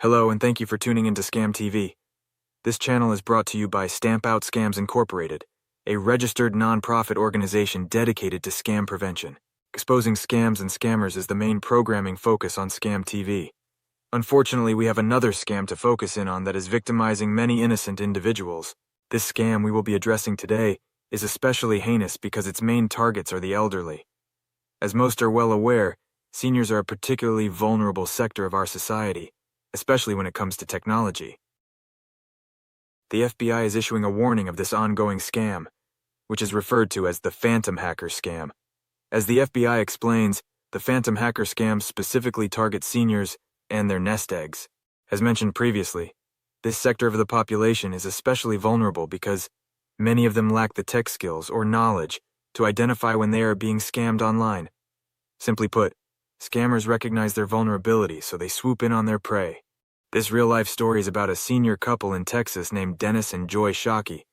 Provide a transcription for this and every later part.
Hello and thank you for tuning into ScamTV. This channel is brought to you by Stamp Out Scams Incorporated, a registered non-profit organization dedicated to scam prevention. Exposing scams and scammers is the main programming focus on ScamTV. Unfortunately, we have another scam to focus in on that is victimizing many innocent individuals. This scam we will be addressing today is especially heinous because its main targets are the elderly. As most are well aware, seniors are a particularly vulnerable sector of our society, especially when it comes to technology. The FBI is issuing a warning of this ongoing scam, which is referred to as the phantom hacker scam. As the FBI explains, the phantom hacker scam specifically targets seniors and their nest eggs. As mentioned previously, this sector of the population is especially vulnerable because many of them lack the tech skills or knowledge to identify when they are being scammed online. Simply put, scammers recognize their vulnerability, so they swoop in on their prey. This real-life story is about a senior couple in Texas named Dennis and Joy Shockey.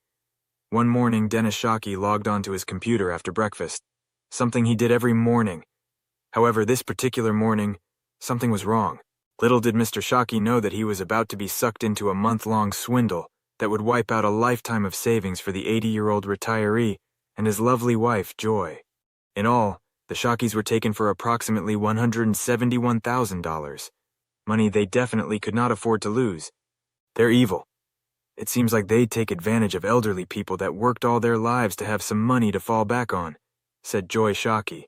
One morning, Dennis Shockey logged onto his computer after breakfast, something he did every morning. However, this particular morning, something was wrong. Little did Mr. Shockey know that he was about to be sucked into a month-long swindle that would wipe out a lifetime of savings for the 80-year-old retiree and his lovely wife, Joy. In all, the Shockeys were taken for approximately $171,000. Money they definitely could not afford to lose. They're evil. It seems like they take advantage of elderly people that worked all their lives to have some money to fall back on, said Joy Shockey,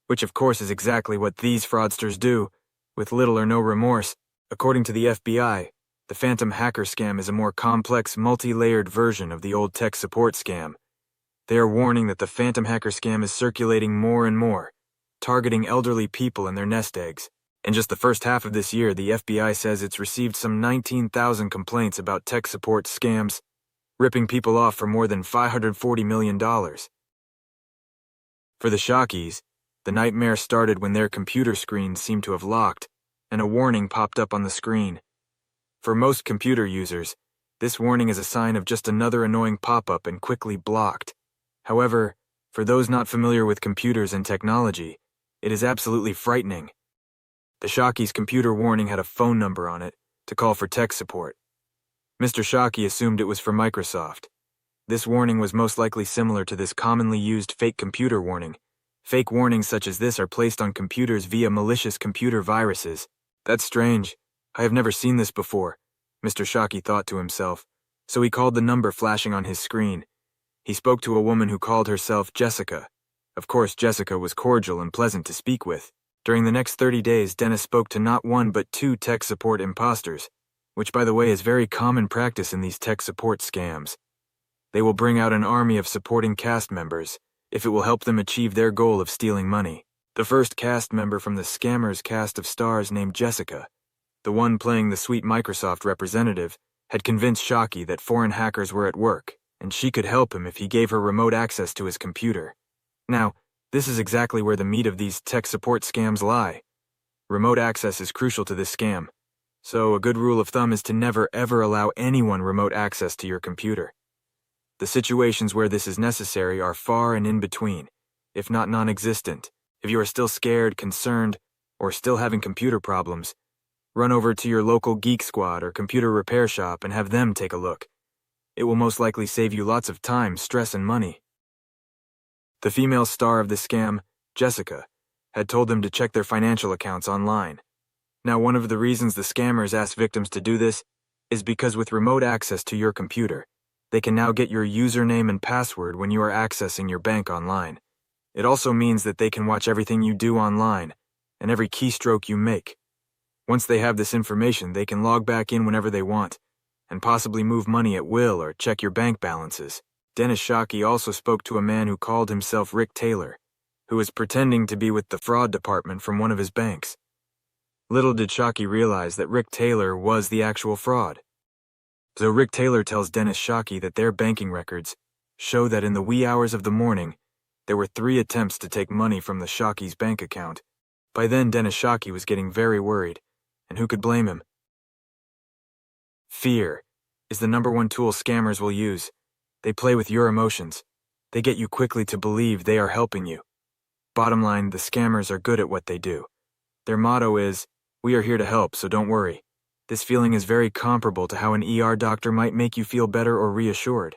which of course is exactly what these fraudsters do, with little or no remorse. According to the FBI, the phantom hacker scam is a more complex, multi-layered version of the old tech support scam. They are warning that the phantom hacker scam is circulating more and more, targeting elderly people and their nest eggs. In just the first half of this year, the FBI says it's received some 19,000 complaints about tech support scams, ripping people off for more than $540 million. For the Shockeys, the nightmare started when their computer screens seemed to have locked, and a warning popped up on the screen. For most computer users, this warning is a sign of just another annoying pop-up and quickly blocked. However, for those not familiar with computers and technology, it is absolutely frightening. The Shockeys' computer warning had a phone number on it to call for tech support. Mr. Shockey assumed it was for Microsoft. This warning was most likely similar to this commonly used fake computer warning. Fake warnings such as this are placed on computers via malicious computer viruses. That's strange. I have never seen this before, Mr. Shockey thought to himself, so he called the number flashing on his screen. He spoke to a woman who called herself Jessica. Of course, Jessica was cordial and pleasant to speak with. During the next 30 days, Dennis spoke to not one but two tech support imposters, which by the way is very common practice in these tech support scams. They will bring out an army of supporting cast members if it will help them achieve their goal of stealing money. The first cast member from the scammer's cast of stars named Jessica, the one playing the sweet Microsoft representative, had convinced Shockey that foreign hackers were at work, and she could help him if he gave her remote access to his computer. Now, this is exactly where the meat of these tech support scams lie. Remote access is crucial to this scam, so a good rule of thumb is to never ever allow anyone remote access to your computer. The situations where this is necessary are far and in between, if not non-existent. If you are still scared, concerned, or still having computer problems, run over to your local Geek Squad or computer repair shop and have them take a look. It will most likely save you lots of time, stress, and money. The female star of the scam, Jessica, had told them to check their financial accounts online. Now, one of the reasons the scammers ask victims to do this is because with remote access to your computer, they can now get your username and password when you are accessing your bank online. It also means that they can watch everything you do online and every keystroke you make. Once they have this information, they can log back in whenever they want and possibly move money at will or check your bank balances. Dennis Shockey also spoke to a man who called himself Rick Taylor, who was pretending to be with the fraud department from one of his banks. Little did Shockey realize that Rick Taylor was the actual fraud. So Rick Taylor tells Dennis Shockey that their banking records show that in the wee hours of the morning, there were 3 attempts to take money from the Shockey's bank account. By then, Dennis Shockey was getting very worried, and who could blame him? Fear is the #1 tool scammers will use. They play with your emotions. They get you quickly to believe they are helping you. Bottom line, the scammers are good at what they do. Their motto is, "We are here to help, so don't worry." This feeling is very comparable to how an ER doctor might make you feel better or reassured.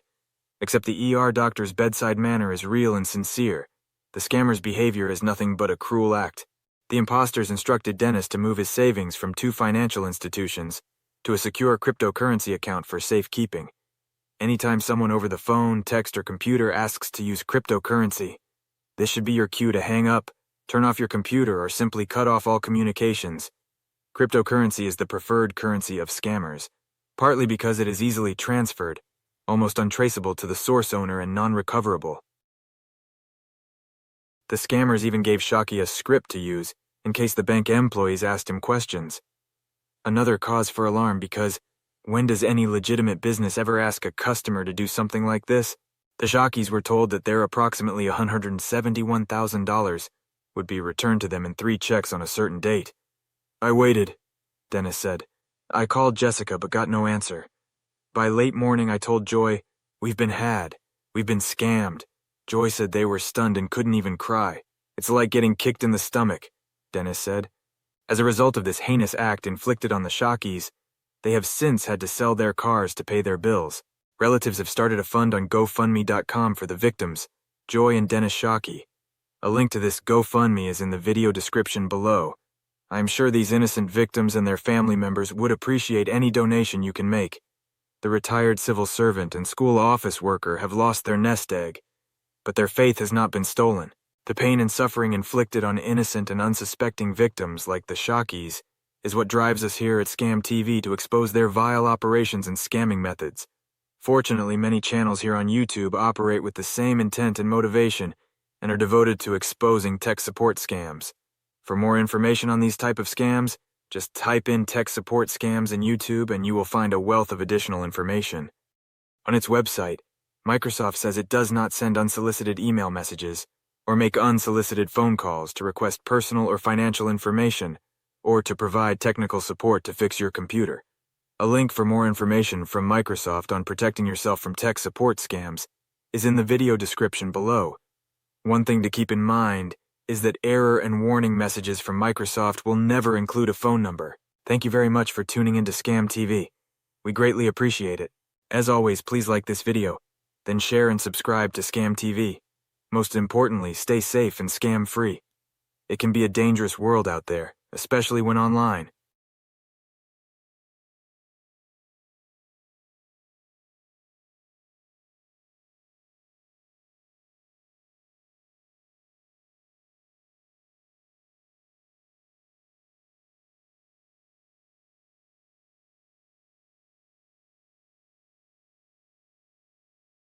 Except the ER doctor's bedside manner is real and sincere. The scammer's behavior is nothing but a cruel act. The imposters instructed Dennis to move his savings from 2 financial institutions to a secure cryptocurrency account for safekeeping. Anytime someone over the phone, text, or computer asks to use cryptocurrency, this should be your cue to hang up, turn off your computer, or simply cut off all communications. Cryptocurrency is the preferred currency of scammers, partly because it is easily transferred, almost untraceable to the source owner and non-recoverable. The scammers even gave Shockey a script to use in case the bank employees asked him questions. Another cause for alarm, because when does any legitimate business ever ask a customer to do something like this? The Shockeys were told that their approximately $171,000 would be returned to them in 3 checks on a certain date. I waited, Dennis said. I called Jessica but got no answer. By late morning I told Joy, we've been had. We've been scammed. Joy said they were stunned and couldn't even cry. It's like getting kicked in the stomach, Dennis said. As a result of this heinous act inflicted on the Shockeys, they have since had to sell their cars to pay their bills. Relatives have started a fund on GoFundMe.com for the victims, Joy and Dennis Shockey. A link to this GoFundMe is in the video description below. I am sure these innocent victims and their family members would appreciate any donation you can make. The retired civil servant and school office worker have lost their nest egg, but their faith has not been stolen. The pain and suffering inflicted on innocent and unsuspecting victims like the Shockeys is what drives us here at ScamTV to expose their vile operations and scamming methods. Fortunately, many channels here on YouTube operate with the same intent and motivation and are devoted to exposing tech support scams. For more information on these type of scams, just type in tech support scams in YouTube and you will find a wealth of additional information. On its website, Microsoft says it does not send unsolicited email messages or make unsolicited phone calls to request personal or financial information or to provide technical support to fix your computer. A link for more information from Microsoft on protecting yourself from tech support scams is in the video description below. One thing to keep in mind is that error and warning messages from Microsoft will never include a phone number. Thank you very much for tuning into ScamTV. We greatly appreciate it. As always, please like this video, then share and subscribe to ScamTV. Most importantly, stay safe and scam-free. It can be a dangerous world out there, especially when online.